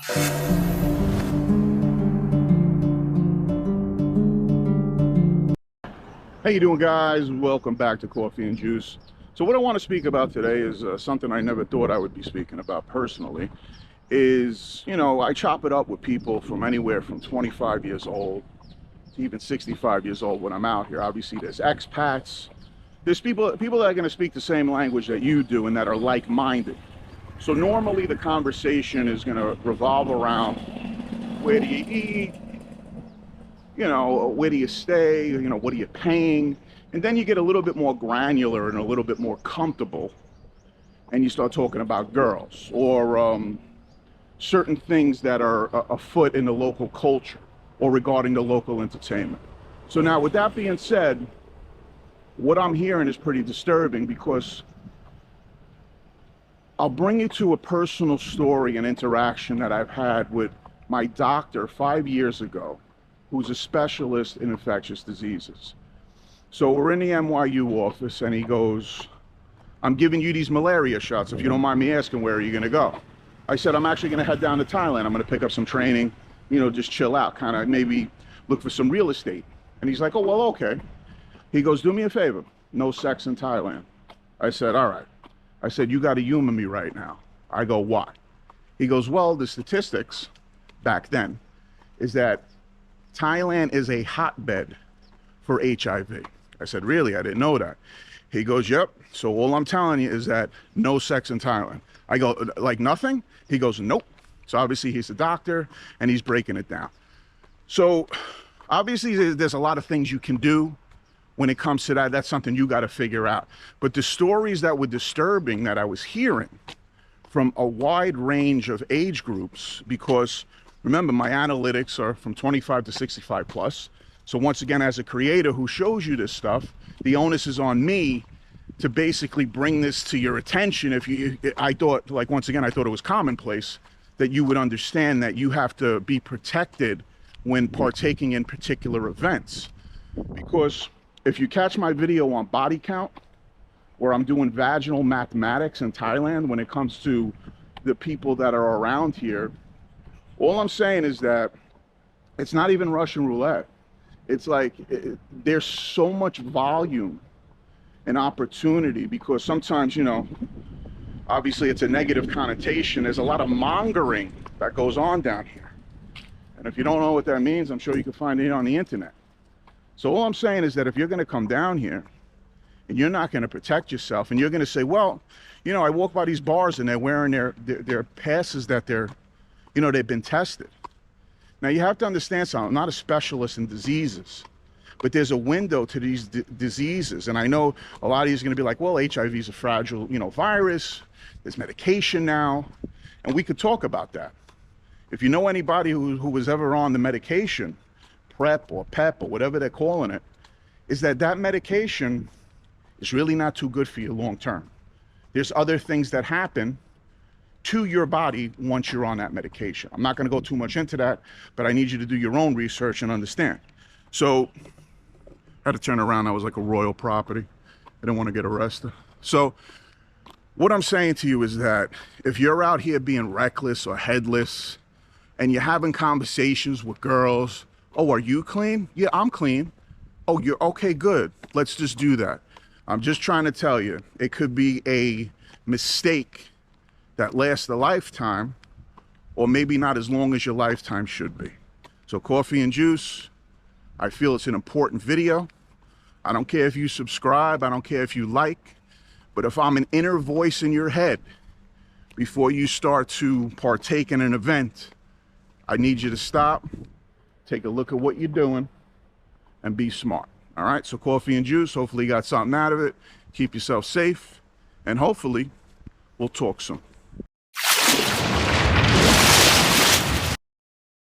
How you doing, guys? Welcome back to Coffee and Juice. So what I want to speak about today is something I never thought I would be speaking about personally. I chop it up with people from anywhere from 25 years old to even 65 years old when I'm out here. Obviously, there's expats. There's people that are going to speak the same language that you do and that are like-minded. So normally the conversation is going to revolve around where do you eat, where do you stay, what are you paying? And then you get a little bit more granular and a little bit more comfortable, and you start talking about girls or certain things that are afoot in the local culture or regarding the local entertainment. So now, with that being said, what I'm hearing is pretty disturbing, because I'll bring you to a personal story and interaction that I've had with my doctor 5 years ago, who's a specialist in infectious diseases. So we're in the NYU office, and he goes, "I'm giving you these malaria shots. If you don't mind me asking, where are you gonna go?" I said, "I'm actually gonna head down to Thailand. I'm gonna pick up some training, just chill out, kind of maybe look for some real estate." And he's like, "Oh, well, okay." He goes, "Do me a favor, no sex in Thailand." I said, "All right." I said, "You gotta humor me right now." I go, "Why?" He goes, "Well, the statistics back then is that Thailand is a hotbed for HIV. I said, "Really? I didn't know that." He goes, "Yep. So all I'm telling you is that no sex in Thailand." I go, "Like nothing?" He goes, "Nope." So obviously he's a doctor and he's breaking it down. So obviously there's a lot of things you can do when it comes to that. That's something you got to figure out. But the stories that were disturbing that I was hearing from a wide range of age groups, because remember, my analytics are from 25 to 65 plus. So once again, as a creator who shows you this stuff, the onus is on me to basically bring this to your attention. I thought it was commonplace that you would understand that you have to be protected when partaking in particular events. Because if you catch my video on body count, where I'm doing vaginal mathematics in Thailand when it comes to the people that are around here, all I'm saying is that it's not even Russian roulette. It's like there's so much volume and opportunity, because sometimes, obviously it's a negative connotation. There's a lot of mongering that goes on down here. And if you don't know what that means, I'm sure you can find it on the internet. So all I'm saying is that if you're going to come down here and you're not going to protect yourself, and you're going to say, "Well, I walk by these bars and they're wearing their passes that they've been tested." Now, you have to understand something. I'm not a specialist in diseases, but there's a window to these diseases. And I know a lot of you are going to be like, "Well, HIV is a fragile, virus. There's medication now." And we could talk about that. If you know anybody who was ever on the medication, PrEP or PEP or whatever they're calling it, is that medication is really not too good for you long term. There's other things that happen to your body once you're on that medication. I'm not going to go too much into that, but I need you to do your own research and understand. So I had to turn around. I was like a royal property. I didn't want to get arrested. So what I'm saying to you is that if you're out here being reckless or headless and you're having conversations with girls, "Oh, are you clean?" "Yeah, I'm clean." "Oh, you're okay, good. Let's just do that." I'm just trying to tell you, it could be a mistake that lasts a lifetime, or maybe not as long as your lifetime should be. So Coffee and Juice, I feel it's an important video. I don't care if you subscribe, I don't care if you like, but if I'm an inner voice in your head before you start to partake in an event, I need you to stop, take a look at what you're doing, and be smart. All right, so Coffee and Juice, hopefully you got something out of it. Keep yourself safe, and hopefully we'll talk soon.